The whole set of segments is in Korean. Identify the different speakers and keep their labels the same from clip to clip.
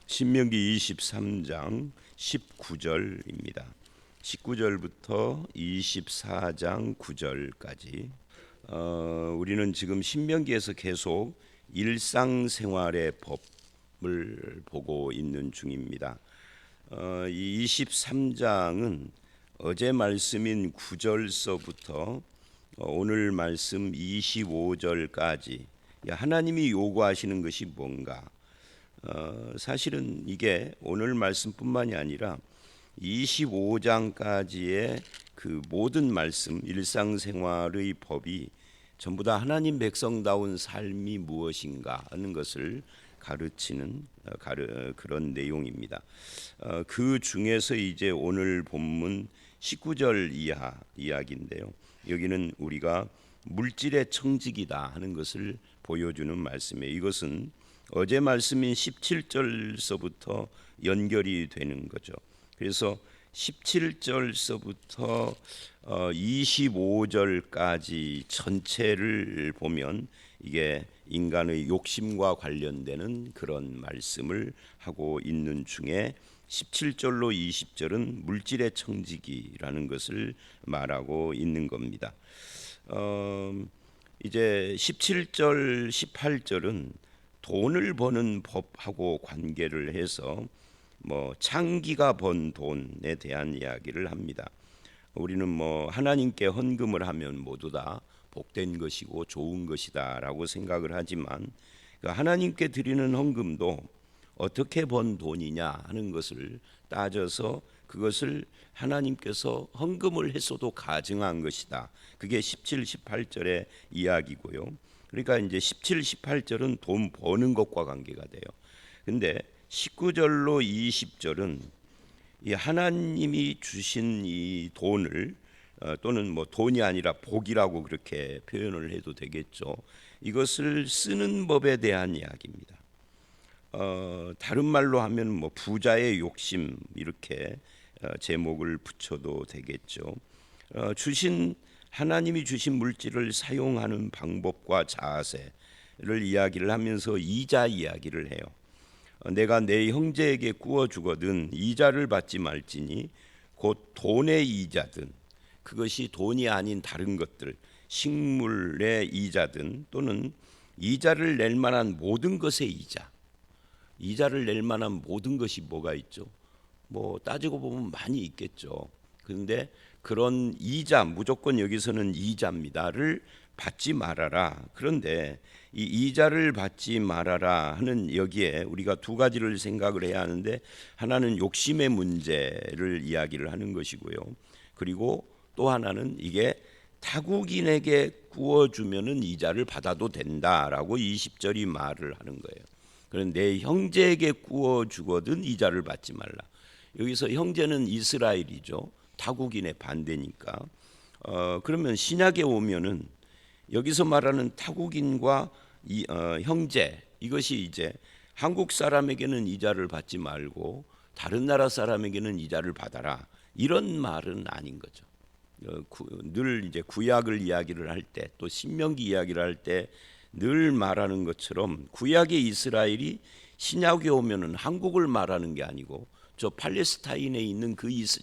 Speaker 1: 신명기 23장 19절입니다. 19절부터 24장 9절까지 우리는 지금 신명기에서 계속 일상생활의 법을 보고 있는 중입니다. 이 23장은 어제 말씀인 9절서부터 오늘 말씀 25절까지 하나님이 요구하시는 것이 뭔가, 사실은 이게 오늘 말씀뿐만이 아니라 25장까지의 그 모든 말씀, 일상생활의 법이 전부 다 하나님 백성다운 삶이 무엇인가 하는 것을 가르치는 그런 내용입니다. 그 중에서 이제 오늘 본문 19절 이하 이야기인데요. 여기는 우리가 물질의 청지기다 하는 것을 보여주는 말씀이에요. 이것은 어제 말씀인 17절서부터 연결이 되는 거죠. 그래서 17절서부터 25절까지 전체를 보면 이게 인간의 욕심과 관련되는 그런 말씀을 하고 있는 중에 17절로 20절은 물질의 청지기라는 것을 말하고 있는 겁니다. 이제 17절, 18절은 돈을 버는 법하고 관계를 해서 창기가 번 돈에 대한 이야기를 합니다. 우리는 하나님께 헌금을 하면 모두 다 복된 것이고 좋은 것이다라고 생각을 하지만 하나님께 드리는 헌금도 어떻게 번 돈이냐 하는 것을 따져서 그것을 하나님께서 헌금을 했어도 가증한 것이다. 그게 17, 18절의 이야기고요. 그러니까 이제 17, 18절은 돈 버는 것과 관계가 돼요. 근데 19절로 20절은 이 하나님이 주신 이 돈을 또는 돈이 아니라 복이라고 그렇게 표현을 해도 되겠죠. 이것을 쓰는 법에 대한 이야기입니다. 다른 말로 하면 부자의 욕심 이렇게 제목을 붙여도 되겠죠. 하나님이 주신 물질을 사용하는 방법과 자세를 이야기를 하면서 이자 이야기를 해요. 내가 내 형제에게 구워 주거든 이자를 받지 말지니 곧 돈의 이자든 그것이 돈이 아닌 다른 것들 식물의 이자든 또는 이자를 낼 만한 모든 것의 이자를 낼 만한 모든 것이 뭐가 있죠? 따지고 보면 많이 있겠죠. 그런데 그런 이자, 무조건 여기서는 이자입니다를 받지 말아라. 그런데 이 이자를 받지 말아라 하는 여기에 우리가 두 가지를 생각을 해야 하는데, 하나는 욕심의 문제를 이야기를 하는 것이고요. 그리고 또 하나는 이게 타국인에게 구워주면은 이자를 받아도 된다라고 20절이 말을 하는 거예요. 그런데 내 형제에게 구워주거든 이자를 받지 말라. 여기서 형제는 이스라엘이죠. 타국인의 반대니까. 그러면 신약에 오면은 여기서 말하는 타국인과 형제, 이것이 이제 한국 사람에게는 이자를 받지 말고 다른 나라 사람에게는 이자를 받아라, 이런 말은 아닌 거죠. 늘 이제 구약을 이야기를 할 때, 또 신명기 이야기를 할 때 늘 말하는 것처럼 구약의 이스라엘이 신약에 오면은 한국을 말하는 게 아니고 저 팔레스타인에 있는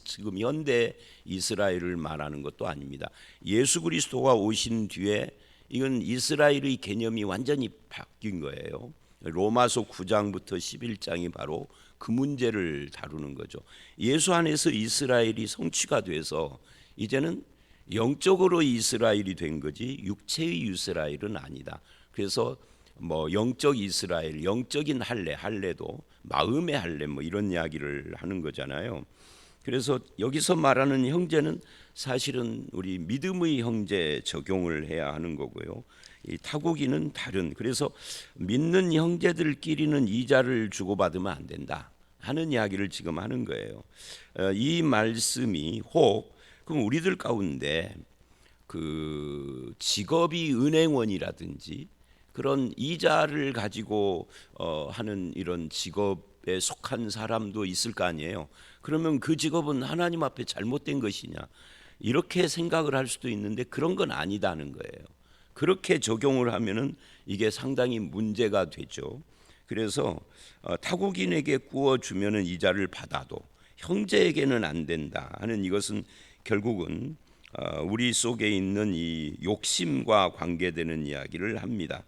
Speaker 1: 지금 현대 이스라엘을 말하는 것도 아닙니다. 예수 그리스도가 오신 뒤에 이건 이스라엘의 개념이 완전히 바뀐 거예요. 로마서 9장부터 11장이 바로 그 문제를 다루는 거죠. 예수 안에서 이스라엘이 성취가 돼서 이제는 영적으로 이스라엘이 된 거지 육체의 이스라엘은 아니다. 그래서 영적 이스라엘, 영적인 할례도 마음의 할례 이런 이야기를 하는 거잖아요. 그래서 여기서 말하는 형제는 사실은 우리 믿음의 형제 적용을 해야 하는 거고요. 이 타국인은 다른, 그래서 믿는 형제들끼리는 이자를 주고받으면 안 된다 하는 이야기를 지금 하는 거예요. 이 말씀이 그럼 우리들 가운데 그 직업이 은행원이라든지 그런 이자를 가지고 하는 이런 직업에 속한 사람도 있을 거 아니에요. 그러면 그 직업은 하나님 앞에 잘못된 것이냐, 이렇게 생각을 할 수도 있는데 그런 건 아니다는 거예요. 그렇게 적용을 하면은 이게 상당히 문제가 되죠. 그래서 타국인에게 구워 주면은 이자를 받아도 형제에게는 안 된다 하는 이것은 결국은 우리 속에 있는 이 욕심과 관계되는 이야기를 합니다.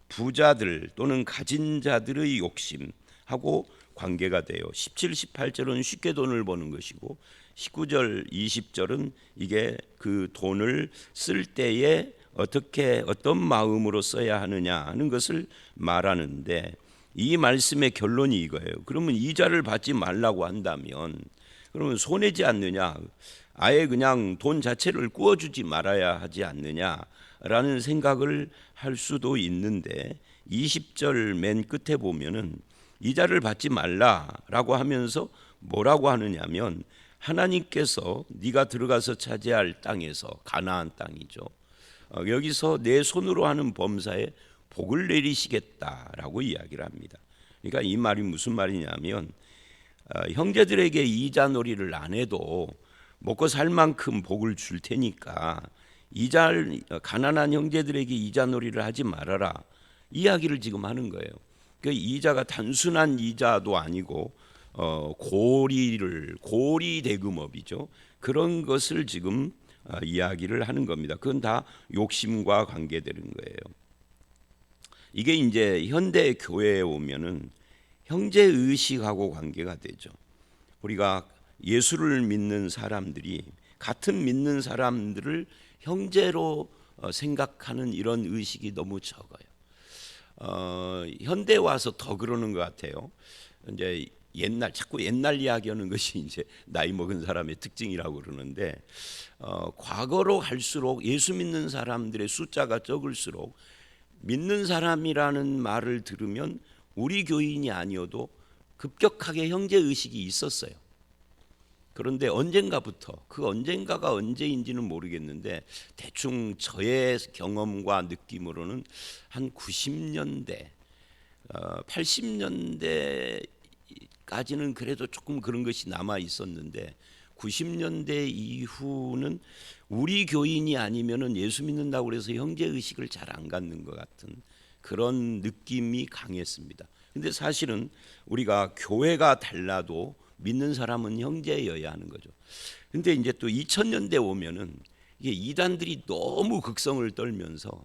Speaker 1: 부자들 또는 가진 자들의 욕심하고 관계가 돼요. 17, 18절은 쉽게 돈을 버는 것이고 19절, 20절은 이게 그 돈을 쓸 때에 어떻게 어떤 마음으로 써야 하느냐 하는 것을 말하는데 이 말씀의 결론이 이거예요. 그러면 이자를 받지 말라고 한다면 그러면 손해지 않느냐? 아예 그냥 돈 자체를 구워주지 말아야 하지 않느냐라는 생각을 할 수도 있는데 20절 맨 끝에 보면은 이자를 받지 말라라고 하면서 뭐라고 하느냐면 하나님께서 네가 들어가서 차지할 땅에서 가나안 땅이죠. 여기서 내 손으로 하는 범사에 복을 내리시겠다라고 이야기를 합니다. 그러니까 이 말이 무슨 말이냐면 형제들에게 이자놀이를 안 해도 먹고 살 만큼 복을 줄 테니까 가난한 형제들에게 이자놀이를 하지 말아라 이야기를 지금 하는 거예요. 그 이자가 단순한 이자도 아니고 고리 대금업이죠. 그런 것을 지금 이야기를 하는 겁니다. 그건 다 욕심과 관계되는 거예요. 이게 이제 현대 교회에 오면은 형제 의식하고 관계가 되죠. 우리가 예수를 믿는 사람들이 같은 믿는 사람들을 형제로 생각하는 이런 의식이 너무 적어요. 현대 와서 더 그러는 것 같아요. 이제 자꾸 옛날 이야기하는 것이 이제 나이 먹은 사람의 특징이라고 그러는데 과거로 갈수록 예수 믿는 사람들의 숫자가 적을수록 믿는 사람이라는 말을 들으면 우리 교인이 아니어도 급격하게 형제 의식이 있었어요. 그런데 언젠가부터 그 언젠가가 언제인지는 모르겠는데 대충 저의 경험과 느낌으로는 한 90년대, 80년대까지는 그래도 조금 그런 것이 남아 있었는데 90년대 이후는 우리 교인이 아니면은 예수 믿는다고 그래서 형제 의식을 잘 안 갖는 것 같은 그런 느낌이 강했습니다. 근데 사실은 우리가 교회가 달라도 믿는 사람은 형제여야 하는 거죠. 근데 이제 또 2000년대 오면은 이게 이단들이 너무 극성을 떨면서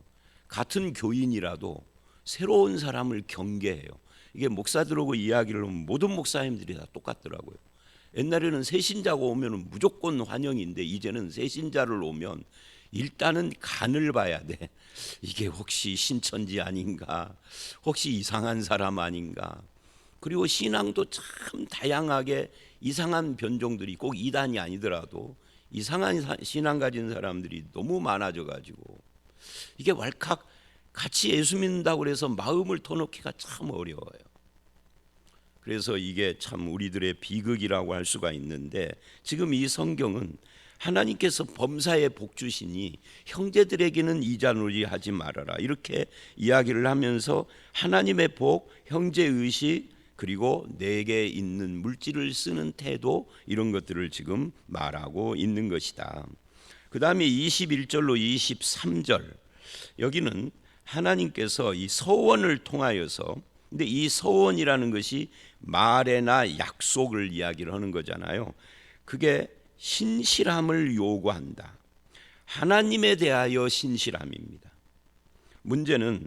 Speaker 1: 같은 교인이라도 새로운 사람을 경계해요. 이게 목사들하고 이야기를 하면 모든 목사님들이 다 똑같더라고요. 옛날에는 새신자가 오면 무조건 환영인데 이제는 새신자를 오면 일단은 간을 봐야 돼. 이게 혹시 신천지 아닌가? 혹시 이상한 사람 아닌가? 그리고 신앙도 참 다양하게 이상한 변종들이 꼭 이단이 아니더라도 이상한 신앙 가진 사람들이 너무 많아져 가지고 이게 왈칵 같이 예수 믿는다고 그래서 마음을 터놓기가 참 어려워요. 그래서 이게 참 우리들의 비극이라고 할 수가 있는데 지금 이 성경은 하나님께서 범사에 복 주시니 형제들에게는 이자놀이 하지 말아라 이렇게 이야기를 하면서 하나님의 복, 형제의식 그리고 내게 있는 물질을 쓰는 태도 이런 것들을 지금 말하고 있는 것이다. 그 다음에 21절로 23절 여기는 하나님께서 이 서원을 통하여서 근데 이 서원이라는 것이 말에나 약속을 이야기를 하는 거잖아요. 그게 신실함을 요구한다. 하나님에 대하여 신실함입니다. 문제는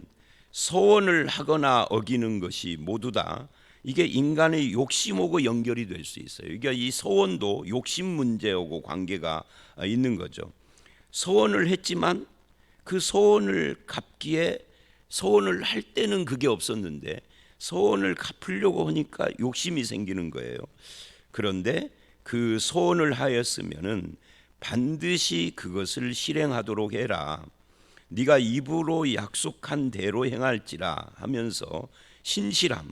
Speaker 1: 서원을 하거나 어기는 것이 모두 다 이게 인간의 욕심하고 연결이 될 수 있어요. 그러니까 이 서원도 욕심 문제하고 관계가 있는 거죠. 서원을 했지만 그 서원을 갚기에 서원을 할 때는 그게 없었는데 서원을 갚으려고 하니까 욕심이 생기는 거예요. 그런데 그 서원을 하였으면은 반드시 그것을 실행하도록 해라. 네가 입으로 약속한 대로 행할지라 하면서 신실함,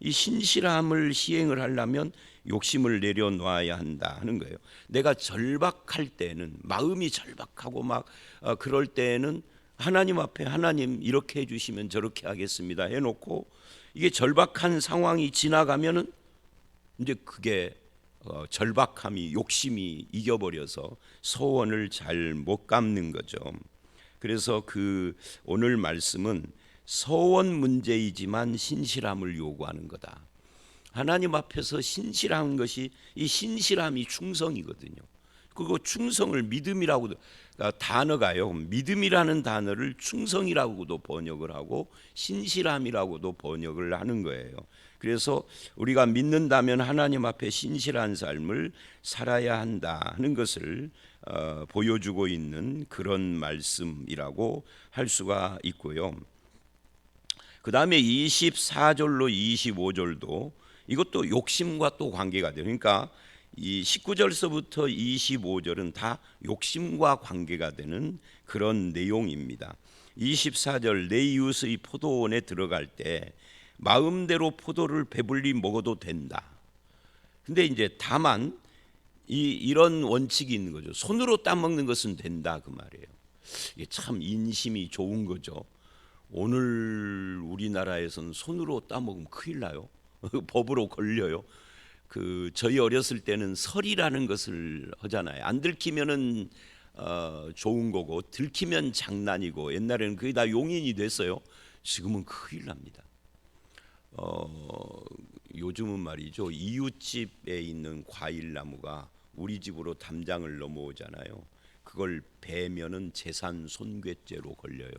Speaker 1: 이 신실함을 시행을 하려면 욕심을 내려놓아야 한다 하는 거예요. 내가 절박할 때는 마음이 절박하고 막 그럴 때는 하나님 앞에 하나님 이렇게 해주시면 저렇게 하겠습니다 해놓고 이게 절박한 상황이 지나가면은 이제 그게 절박함이 욕심이 이겨버려서 소원을 잘 못 갚는 거죠. 그래서 그 오늘 말씀은 서원 문제이지만 신실함을 요구하는 거다. 하나님 앞에서 신실한 것이, 이 신실함이 충성이거든요. 그리고 충성을 믿음이라고, 단어가요, 믿음이라는 단어를 충성이라고도 번역을 하고 신실함이라고도 번역을 하는 거예요. 그래서 우리가 믿는다면 하나님 앞에 신실한 삶을 살아야 한다 하는 것을 보여주고 있는 그런 말씀이라고 할 수가 있고요. 그 다음에 24절로 25절도 이것도 욕심과 또 관계가 돼요. 그러니까 이 19절서부터 25절은 다 욕심과 관계가 되는 그런 내용입니다. 24절, 내 이웃의 포도원에 들어갈 때 마음대로 포도를 배불리 먹어도 된다. 근데 이제 다만 이런 원칙이 있는 거죠. 손으로 따먹는 것은 된다, 그 말이에요. 이게 참 인심이 좋은 거죠. 오늘 우리나라에서는 손으로 따먹으면 큰일 나요. 법으로 걸려요. 저희 어렸을 때는 설이라는 것을 하잖아요. 안 들키면은 좋은 거고 들키면 장난이고, 옛날에는 그게 다 용인이 됐어요. 지금은 큰일 납니다. 요즘은 말이죠, 이웃집에 있는 과일나무가 우리 집으로 담장을 넘어오잖아요. 그걸 베면은 재산 손괴죄로 걸려요.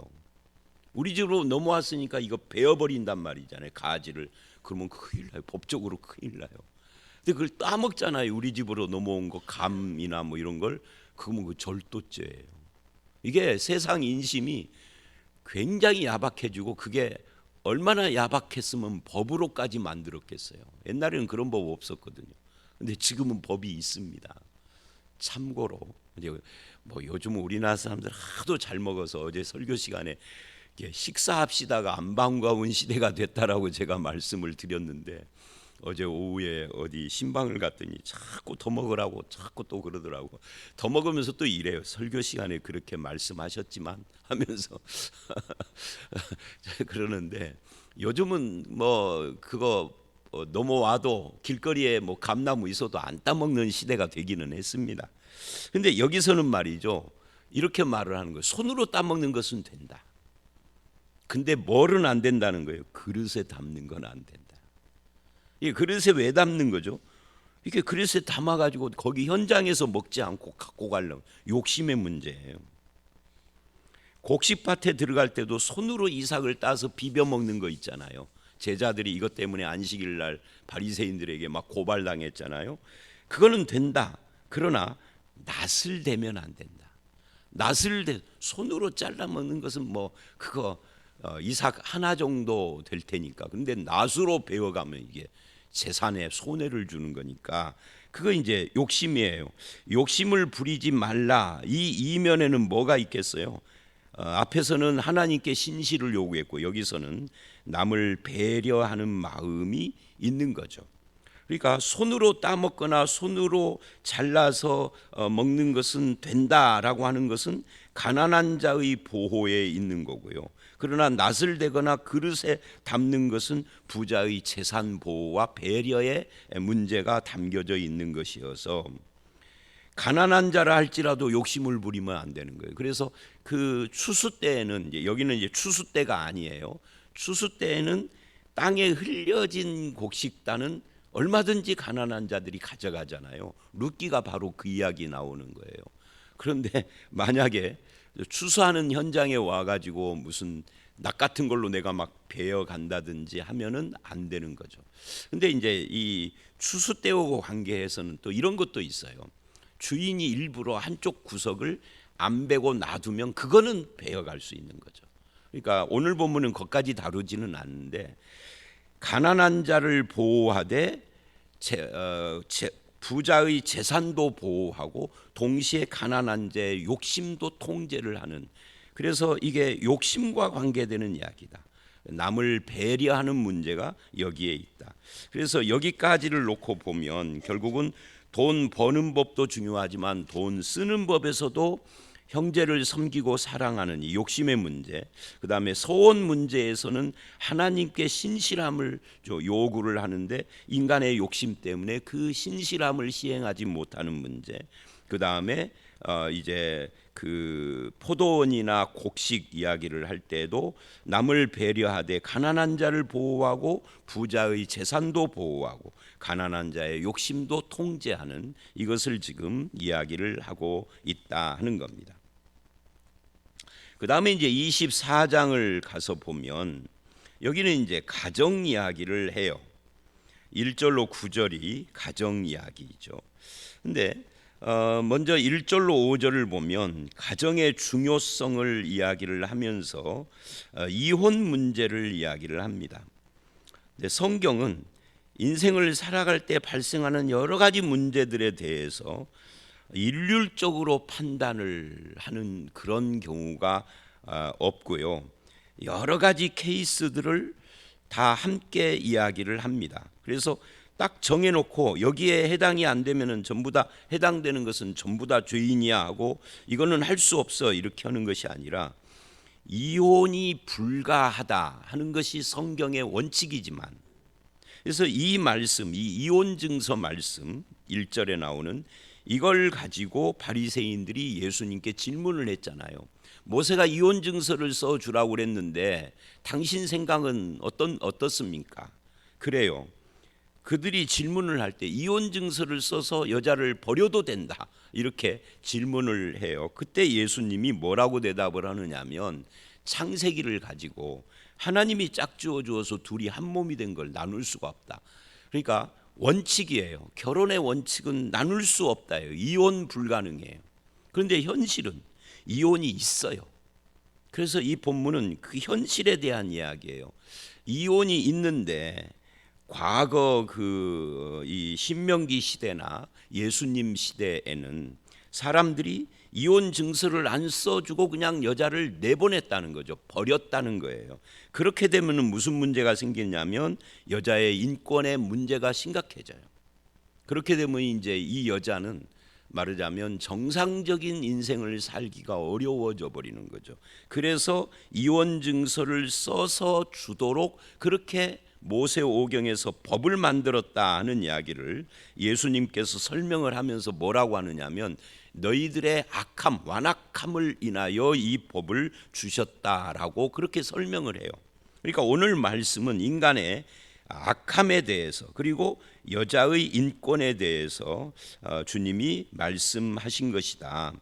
Speaker 1: 우리 집으로 넘어왔으니까 이거 베어버린단 말이잖아요, 가지를. 그러면 큰일 나요. 법적으로 큰일 나요. 근데 그걸 따먹잖아요. 우리 집으로 넘어온 거, 감이나 뭐 이런 걸. 그러면 그 절도죄예요. 이게 세상 인심이 굉장히 야박해지고, 그게 얼마나 야박했으면 법으로까지 만들었겠어요. 옛날에는 그런 법 없었거든요. 근데 지금은 법이 있습니다. 참고로 이제 뭐 요즘 우리나라 사람들 하도 잘 먹어서 어제 설교 시간에 식사합시다가 안 반가운 시대가 됐다라고 제가 말씀을 드렸는데, 어제 오후에 어디 신방을 갔더니 자꾸 더 먹으라고 자꾸 또 그러더라고. 더 먹으면서 또 이래요. 설교 시간에 그렇게 말씀하셨지만 하면서 그러는데, 요즘은 뭐 그거 넘어와도 길거리에 뭐 감나무 있어도 안 따먹는 시대가 되기는 했습니다. 근데 여기서는 말이죠, 이렇게 말을 하는 거예요. 손으로 따먹는 것은 된다. 근데 뭘은 안 된다는 거예요. 그릇에 담는 건 안 된다. 이 그릇에 왜 담는 거죠? 이게 그릇에 담아가지고 거기 현장에서 먹지 않고 갖고 가려고, 욕심의 문제예요. 곡식밭에 들어갈 때도 손으로 이삭을 따서 비벼 먹는 거 있잖아요. 제자들이 이것 때문에 안식일 날 바리새인들에게 막 고발당했잖아요. 그거는 된다. 그러나 낫을 대면 안 된다. 낫을 손으로 잘라 먹는 것은 뭐 그거 이삭 하나 정도 될 테니까. 근데 낫으로 베어가면 이게 재산에 손해를 주는 거니까, 그거 이제 욕심이에요. 욕심을 부리지 말라. 이 이면에는 뭐가 있겠어요? 앞에서는 하나님께 신실을 요구했고, 여기서는 남을 배려하는 마음이 있는 거죠. 그러니까 손으로 따먹거나 손으로 잘라서 먹는 것은 된다라고 하는 것은 가난한 자의 보호에 있는 거고요. 그러나 낫을 대거나 그릇에 담는 것은 부자의 재산 보호와 배려의 문제가 담겨져 있는 것이어서, 가난한 자라 할지라도 욕심을 부리면 안 되는 거예요. 그래서 그 추수 때에는, 여기는 이제 추수 때가 아니에요. 추수 때에는 땅에 흘려진 곡식단은 얼마든지 가난한 자들이 가져가잖아요. 룻기가 바로 그 이야기 나오는 거예요. 그런데 만약에 추수하는 현장에 와가지고 무슨 낙 같은 걸로 내가 막 베어 간다든지 하면은 안 되는 거죠. 근데 이제 이 추수 때하고 관계해서는 또 이런 것도 있어요. 주인이 일부러 한쪽 구석을 안 베고 놔두면 그거는 베어갈 수 있는 거죠. 그러니까 오늘 본문은 거기까지 다루지는 않는데, 가난한 자를 보호하되 부자의 재산도 보호하고 동시에 가난한 자의 욕심도 통제를 하는, 그래서 이게 욕심과 관계되는 이야기다. 남을 배려하는 문제가 여기에 있다. 그래서 여기까지를 놓고 보면 결국은 돈 버는 법도 중요하지만 돈 쓰는 법에서도 형제를 섬기고 사랑하는 이 욕심의 문제, 그 다음에 소원 문제에서는 하나님께 신실함을 요구를 하는데 인간의 욕심 때문에 그 신실함을 시행하지 못하는 문제, 그 다음에 이제 그 포도원이나 곡식 이야기를 할 때도 남을 배려하되 가난한 자를 보호하고 부자의 재산도 보호하고 가난한 자의 욕심도 통제하는 이것을 지금 이야기를 하고 있다 하는 겁니다. 그 다음에 이제 24장을 가서 보면 여기는 이제 가정 이야기를 해요. 1절로 9절이 가정 이야기죠. 근데 먼저 1절로 5절을 보면 가정의 중요성을 이야기를 하면서 이혼 문제를 이야기를 합니다. 근데 성경은 인생을 살아갈 때 발생하는 여러 가지 문제들에 대해서 일률적으로 판단을 하는 그런 경우가 없고요. 여러 가지 케이스들을 다 함께 이야기를 합니다. 그래서 딱 정해놓고 여기에 해당이 안 되면은 전부 다 해당되는 것은 전부 다 죄인이야 하고 이거는 할 수 없어 이렇게 하는 것이 아니라 이혼이 불가하다 하는 것이 성경의 원칙이지만, 그래서 이 말씀, 이 이혼 증서 말씀 1절에 나오는 이걸 가지고 바리새인들이 예수님께 질문을 했잖아요. 모세가 이혼 증서를 써 주라고 그랬는데 당신 생각은 어떻습니까? 그래요. 그들이 질문을 할 때 이혼 증서를 써서 여자를 버려도 된다 이렇게 질문을 해요. 그때 예수님이 뭐라고 대답을 하느냐면 창세기를 가지고 하나님이 짝지어 주어서 둘이 한 몸이 된 걸 나눌 수가 없다. 그러니까 원칙이에요. 결혼의 원칙은 나눌 수 없다예요. 이혼 불가능해요. 그런데 현실은 이혼이 있어요. 그래서 이 본문은 그 현실에 대한 이야기예요. 이혼이 있는데 과거 이 신명기 시대나 예수님 시대에는 사람들이 이혼 증서를 안 써주고 그냥 여자를 내보냈다는 거죠. 버렸다는 거예요. 그렇게 되면 무슨 문제가 생기냐면 여자의 인권의 문제가 심각해져요. 그렇게 되면 이제 이 여자는 말하자면 정상적인 인생을 살기가 어려워져 버리는 거죠. 그래서 이혼 증서를 써서 주도록 그렇게 모세오경에서 법을 만들었다 하는 이야기를 예수님께서 설명을 하면서 뭐라고 하느냐면 너희들의 악함, 완악함을 인하여 이 법을 주셨다라고 그렇게 설명을 해요. 그러니까 오늘 말씀은 인간의 악함에 대해서 그리고 여자의 인권에 대해서 주님이 말씀하신 것이다.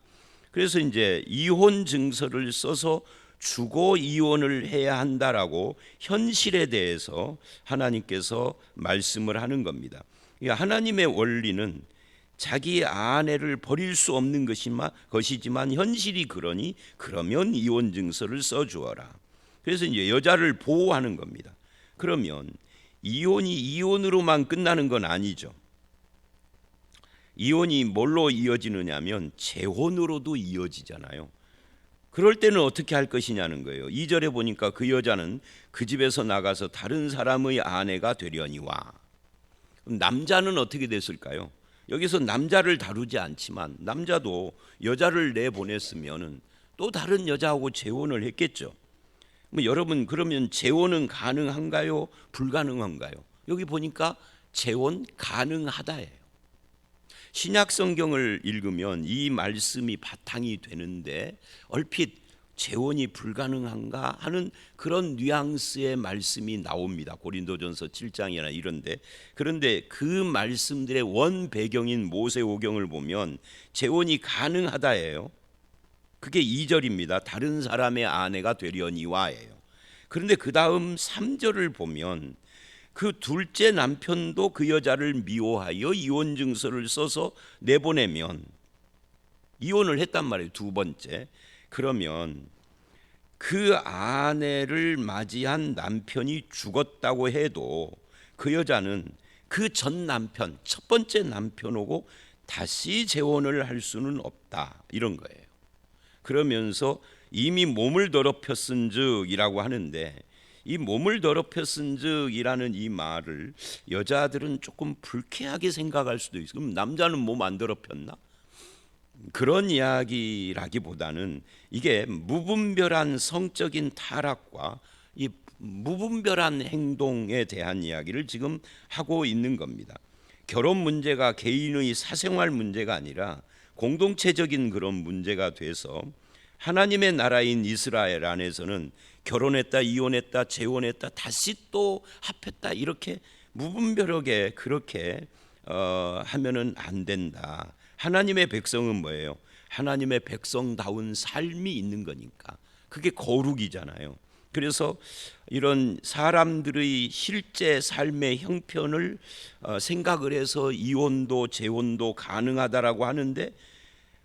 Speaker 1: 그래서 이제 이혼 증서를 써서 주고 이혼을 해야 한다라고 현실에 대해서 하나님께서 말씀을 하는 겁니다. 하나님의 원리는 자기 아내를 버릴 수 없는 것이지만 현실이 그러니 그러면 이혼 증서를 써주어라. 그래서 이제 여자를 보호하는 겁니다. 그러면 이혼이 이혼으로만 끝나는 건 아니죠. 이혼이 뭘로 이어지느냐면 재혼으로도 이어지잖아요. 그럴 때는 어떻게 할 것이냐는 거예요. 2절에 보니까 그 여자는 그 집에서 나가서 다른 사람의 아내가 되려니와. 남자는 어떻게 됐을까요? 여기서 남자를 다루지 않지만 남자도 여자를 내보냈으면 또 다른 여자하고 재혼을 했겠죠. 여러분 그러면 재혼은 가능한가요? 불가능한가요? 여기 보니까 재혼 가능하다예요. 신약 성경을 읽으면 이 말씀이 바탕이 되는데 얼핏 재혼이 불가능한가 하는 그런 뉘앙스의 말씀이 나옵니다. 고린도전서 7장이나 이런데, 그런데 그 말씀들의 원 배경인 모세오경을 보면 재혼이 가능하다예요. 그게 2절입니다. 다른 사람의 아내가 되려니와예요. 그런데 그 다음 3절을 보면 그 둘째 남편도 그 여자를 미워하여 이혼 증서를 써서 내보내면 이혼을 했단 말이에요. 두 번째. 그러면 그 아내를 맞이한 남편이 죽었다고 해도 그 여자는 그 전 남편, 첫 번째 남편하고 다시 재혼을 할 수는 없다. 이런 거예요. 그러면서 이미 몸을 더럽혔은즉이라고 하는데, 이 몸을 더럽혔은즉이라는 이 말을 여자들은 조금 불쾌하게 생각할 수도 있어요. 그럼 남자는 몸 안 더럽혔나? 그런 이야기라기보다는 이게 무분별한 성적인 타락과 이 무분별한 행동에 대한 이야기를 지금 하고 있는 겁니다. 결혼 문제가 개인의 사생활 문제가 아니라 공동체적인 그런 문제가 돼서 하나님의 나라인 이스라엘 안에서는 결혼했다, 이혼했다, 재혼했다, 다시 또 합했다, 이렇게 무분별하게 그렇게 하면은 안 된다. 하나님의 백성은 뭐예요? 하나님의 백성다운 삶이 있는 거니까. 그게 거룩이잖아요. 그래서 이런 사람들의 실제 삶의 형편을 생각을 해서 이혼도 재혼도 가능하다라고 하는데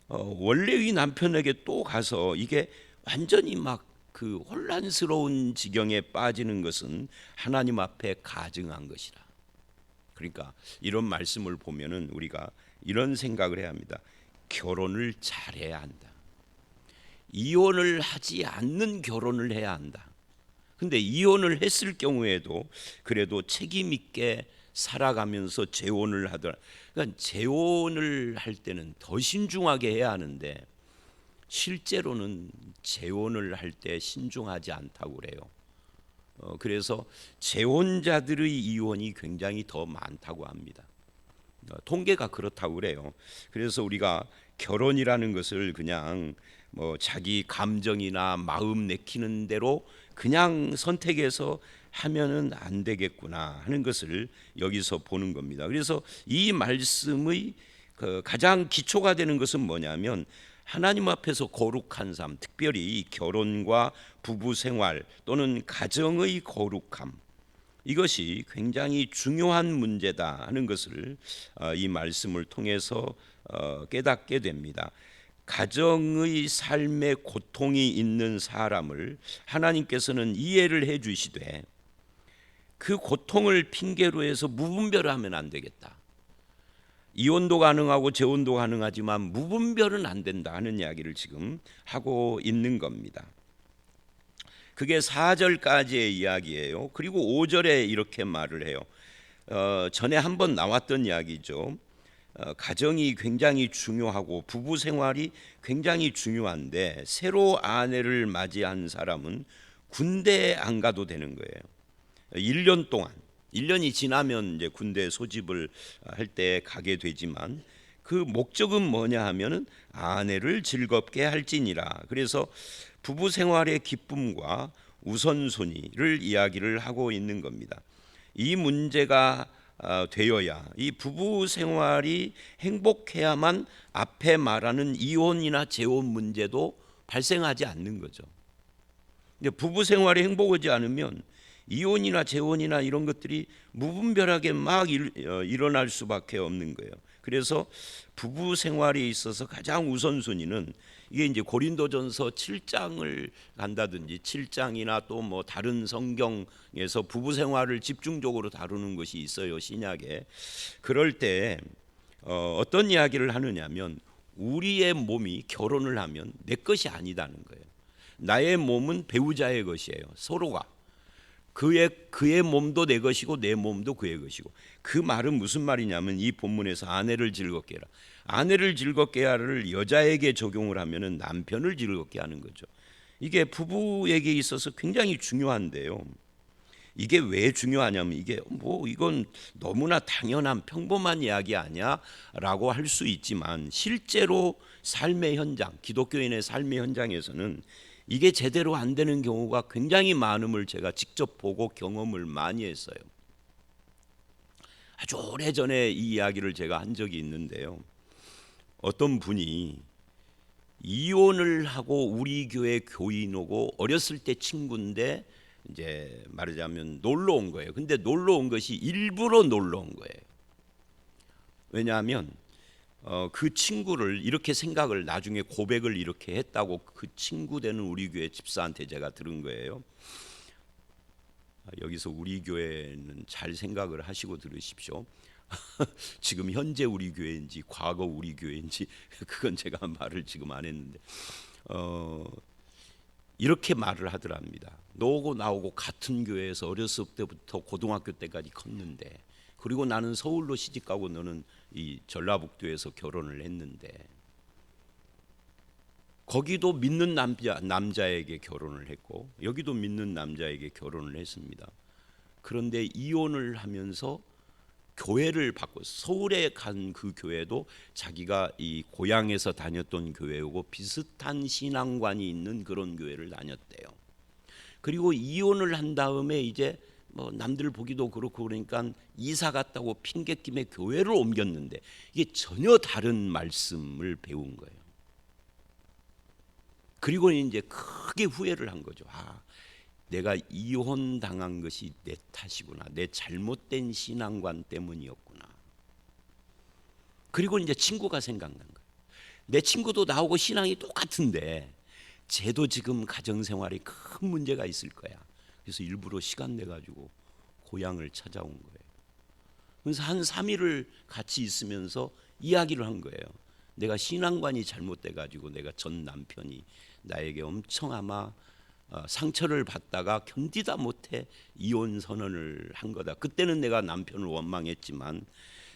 Speaker 1: 원래의 남편에게 또 가서 이게 완전히 막 그 혼란스러운 지경에 빠지는 것은 하나님 앞에 가증한 것이라. 그러니까 이런 말씀을 보면은 우리가 이런 생각을 해야 합니다. 결혼을 잘해야 한다. 이혼을 하지 않는 결혼을 해야 한다. 근데 이혼을 했을 경우에도 그래도 책임 있게 살아가면서 재혼을 하더라. 그러니까 재혼을 할 때는 더 신중하게 해야 하는데 실제로는 재혼을 할 때 신중하지 않다고 그래요. 그래서 재혼자들의 이혼이 굉장히 더 많다고 합니다. 통계가 그렇다고 그래요. 그래서 우리가 결혼이라는 것을 그냥 뭐 자기 감정이나 마음 내키는 대로 그냥 선택해서 하면은 안 되겠구나 하는 것을 여기서 보는 겁니다. 그래서 이 말씀의 가장 기초가 되는 것은 뭐냐면 하나님 앞에서 거룩한 삶, 특별히 결혼과 부부 생활 또는 가정의 거룩함, 이것이 굉장히 중요한 문제다 하는 것을 이 말씀을 통해서 깨닫게 됩니다. 가정의 삶에 고통이 있는 사람을 하나님께서는 이해를 해 주시되 그 고통을 핑계로 해서 무분별하면 안 되겠다. 이혼도 가능하고 재혼도 가능하지만 무분별은 안 된다 하는 이야기를 지금 하고 있는 겁니다. 그게 4절까지의 이야기예요. 그리고 5절에 이렇게 말을 해요. 전에 한번 나왔던 이야기죠. 가정이 굉장히 중요하고 부부 생활이 굉장히 중요한데 새로 아내를 맞이한 사람은 군대에 안 가도 되는 거예요. 1년 동안 1년이 지나면 이제 군대 소집을 할 때 가게 되지만 그 목적은 뭐냐 하면은 아내를 즐겁게 할지니라. 그래서 부부 생활의 기쁨과 우선순위를 이야기를 하고 있는 겁니다. 이 문제가 되어야 이 부부 생활이 행복해야만 앞에 말하는 이혼이나 재혼 문제도 발생하지 않는 거죠. 근데 부부 생활이 행복하지 않으면 이혼이나 재혼이나 이런 것들이 무분별하게 막 일어날 수밖에 없는 거예요. 그래서 부부 생활에 있어서 가장 우선순위는 이게 이제 고린도전서 7장을 간다든지 7장이나 또 뭐 다른 성경에서 부부 생활을 집중적으로 다루는 것이 있어요, 신약에. 그럴 때 어떤 이야기를 하느냐면 우리의 몸이 결혼을 하면 내 것이 아니다는 거예요. 나의 몸은 배우자의 것이에요. 서로가. 그의 몸도 내 것이고 내 몸도 그의 것이고. 그 말은 무슨 말이냐면 이 본문에서 아내를 즐겁게 해라. 아내를 즐겁게 하라를 여자에게 적용을 하면은 남편을 즐겁게 하는 거죠. 이게 부부에게 있어서 굉장히 중요한데요. 이게 왜 중요하냐면 이게 뭐 이건 너무나 당연한 평범한 이야기 아니야라고 할 수 있지만 실제로 삶의 현장, 기독교인의 삶의 현장에서는 이게 제대로 안 되는 경우가 굉장히 많음을 제가 직접 보고 경험을 많이 했어요. 아주 오래전에 이 이야기를 제가 한 적이 있는데요. 어떤 분이 이혼을 하고 우리 교회 교인 오고 어렸을 때 친구인데 이제 말하자면 놀러 온 거예요. 근데 놀러 온 것이 일부러 놀러 온 거예요. 왜냐하면 그 친구를 이렇게 생각을 나중에 고백을 이렇게 했다고 그 친구 되는 우리 교회 집사한테 제가 들은 거예요. 여기서 우리 교회는 잘 생각을 하시고 들으십시오. 지금 현재 우리 교회인지 과거 우리 교회인지 그건 제가 말을 지금 안 했는데 이렇게 말을 하더랍니다. 너하고 나하고 같은 교회에서 어렸을 때부터 고등학교 때까지 컸는데 그리고 나는 서울로 시집가고 너는 이 전라북도에서 결혼을 했는데 거기도 믿는 남자에게 결혼을 했고 여기도 믿는 남자에게 결혼을 했습니다. 그런데 이혼을 하면서 교회를 바꿔 서울에 간 그 교회도 자기가 이 고향에서 다녔던 교회고 비슷한 신앙관이 있는 그런 교회를 다녔대요. 그리고 이혼을 한 다음에 이제 뭐 남들 보기도 그렇고 그러니까 이사 갔다고 핑계김에 교회를 옮겼는데 이게 전혀 다른 말씀을 배운 거예요. 그리고 이제 크게 후회를 한 거죠. 내가 이혼 당한 것이 내 탓이구나. 내 잘못된 신앙관 때문이었구나. 그리고 이제 친구가 생각난 거예요. 내 친구도 나하고 신앙이 똑같은데 쟤도 지금 가정생활에 큰 문제가 있을 거야. 그래서 일부러 시간 내가지고 고향을 찾아온 거예요. 그래서 한 3일을 같이 있으면서 이야기를 한 거예요. 내가 신앙관이 잘못돼가지고 내가 전 남편이 나에게 엄청 아마 상처를 받다가 견디다 못해 이혼 선언을 한 거다. 그때는 내가 남편을 원망했지만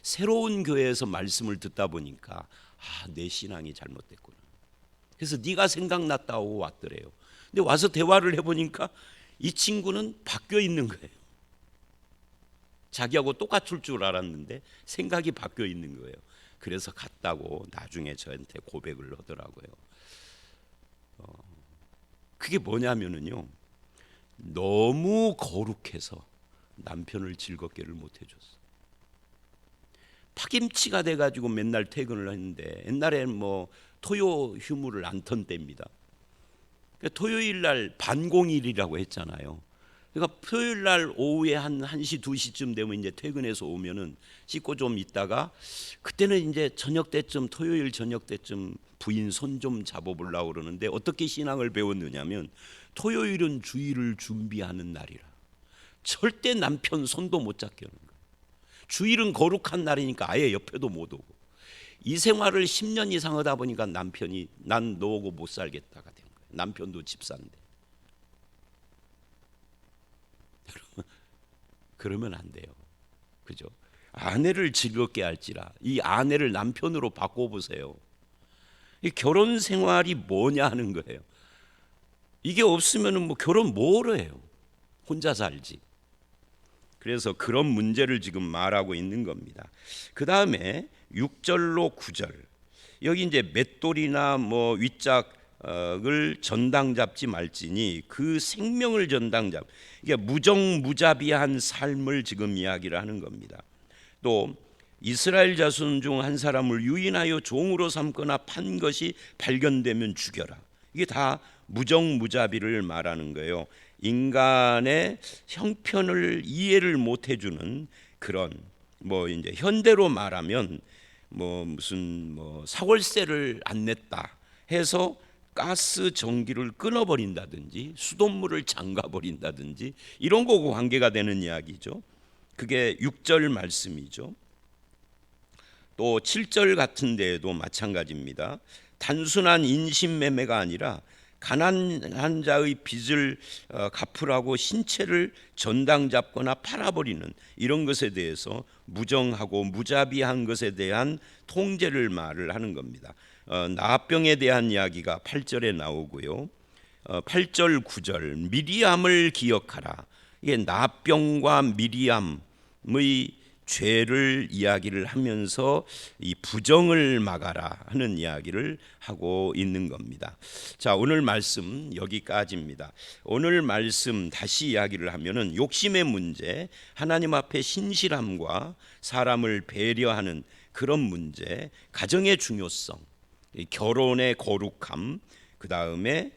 Speaker 1: 새로운 교회에서 말씀을 듣다 보니까 내 신앙이 잘못됐구나. 그래서 네가 생각났다고 왔더래요. 근데 와서 대화를 해보니까 이 친구는 바뀌어 있는 거예요. 자기하고 똑같을 줄 알았는데 생각이 바뀌어 있는 거예요. 그래서 갔다고 나중에 저한테 고백을 하더라고요. 그게 뭐냐면은요, 너무 거룩해서 남편을 즐겁게를 못 해줬어. 파김치가 돼가지고 맨날 퇴근을 했는데 옛날에는 뭐 토요 휴무를 안 턴 때입니다. 토요일 날 반공일이라고 했잖아요. 그러니까 토요일 날 오후에 한 1시 2시쯤 되면 이제 퇴근해서 오면은 씻고 좀 있다가 그때는 이제 저녁 때쯤 토요일 저녁 때쯤 부인 손 좀 잡아보려고 그러는데 어떻게 신앙을 배웠느냐면 토요일은 주일을 준비하는 날이라 절대 남편 손도 못 잡게 하는 거예요. 주일은 거룩한 날이니까 아예 옆에도 못 오고 이 생활을 10년 이상 하다 보니까 남편이 난 너하고 못 살겠다가 된 거예요. 남편도 집사인데. 그러면 안 돼요. 그죠? 아내를 즐겁게 할지라 이 아내를 남편으로 바꿔보세요. 이 결혼 생활이 뭐냐 하는 거예요. 이게 없으면 뭐 결혼 뭐로 해요? 혼자 살지. 그래서 그런 문제를 지금 말하고 있는 겁니다. 그 다음에 6절로 9절 여기 이제 맷돌이나 뭐 윗짝을 전당 잡지 말지니 그 생명을 전당 잡. 이게 무정무자비한 삶을 지금 이야기를 하는 겁니다. 또 이스라엘 자손 중 한 사람을 유인하여 종으로 삼거나 판 것이 발견되면 죽여라. 이게 다 무정무자비를 말하는 거예요. 인간의 형편을 이해를 못 해주는 그런 뭐 이제 현대로 말하면 뭐 무슨 뭐 사월세를 안 냈다 해서 가스 전기를 끊어버린다든지 수돗물을 잠가버린다든지 이런 거고 관계가 되는 이야기죠. 그게 6절 말씀이죠. 또 7절 같은 데에도 마찬가지입니다. 단순한 인신매매가 아니라 가난한 자의 빚을 갚으라고 신체를 전당 잡거나 팔아버리는 이런 것에 대해서 무정하고 무자비한 것에 대한 통제를 말을 하는 겁니다. 나병에 대한 이야기가 8절에 나오고요. 8절 9절 미리암을 기억하라. 이게 나병과 미리암의 죄를 이야기를 하면서 이 부정을 막아라 하는 이야기를 하고 있는 겁니다. 자, 오늘 말씀 여기까지입니다. 오늘 말씀 다시 이야기를 하면은 욕심의 문제, 하나님 앞에 신실함과 사람을 배려하는 그런 문제, 가정의 중요성, 결혼의 거룩함, 그 다음에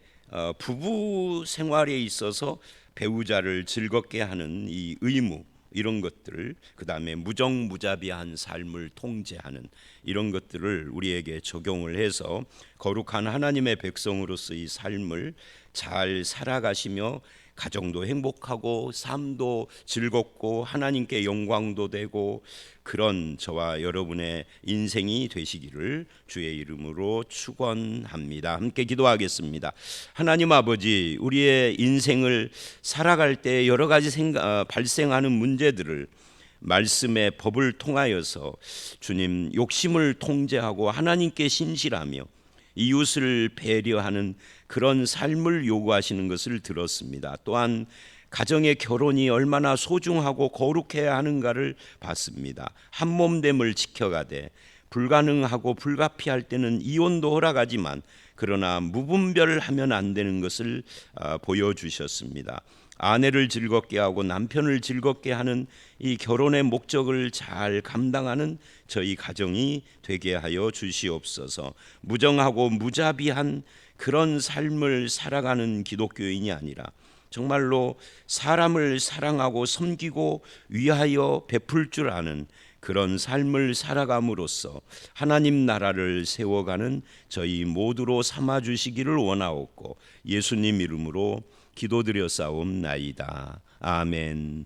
Speaker 1: 부부 생활에 있어서 배우자를 즐겁게 하는 이 의무, 이런 것들을 그 다음에 무정무자비한 삶을 통제하는 이런 것들을 우리에게 적용을 해서 거룩한 하나님의 백성으로서의 삶을 잘 살아가시며 가정도 행복하고 삶도 즐겁고 하나님께 영광도 되고 그런 저와 여러분의 인생이 되시기를 주의 이름으로 축원합니다. 함께 기도하겠습니다. 하나님 아버지, 우리의 인생을 살아갈 때 여러 가지 발생하는 문제들을 말씀의 법을 통하여서 주님 욕심을 통제하고 하나님께 신실하며 이웃을 배려하는 그런 삶을 요구하시는 것을 들었습니다. 또한 가정의 결혼이 얼마나 소중하고 거룩해야 하는가를 봤습니다. 한몸됨을 지켜가되 불가능하고 불가피할 때는 이혼도 허락하지만 그러나 무분별하면 안 되는 것을 보여주셨습니다. 아내를 즐겁게 하고 남편을 즐겁게 하는 이 결혼의 목적을 잘 감당하는 저희 가정이 되게 하여 주시옵소서. 무정하고 무자비한 그런 삶을 살아가는 기독교인이 아니라 정말로 사람을 사랑하고 섬기고 위하여 베풀 줄 아는 그런 삶을 살아감으로써 하나님 나라를 세워가는 저희 모두로 삼아 주시기를 원하옵고 예수님 이름으로 기도드려 싸움나이다. 아멘.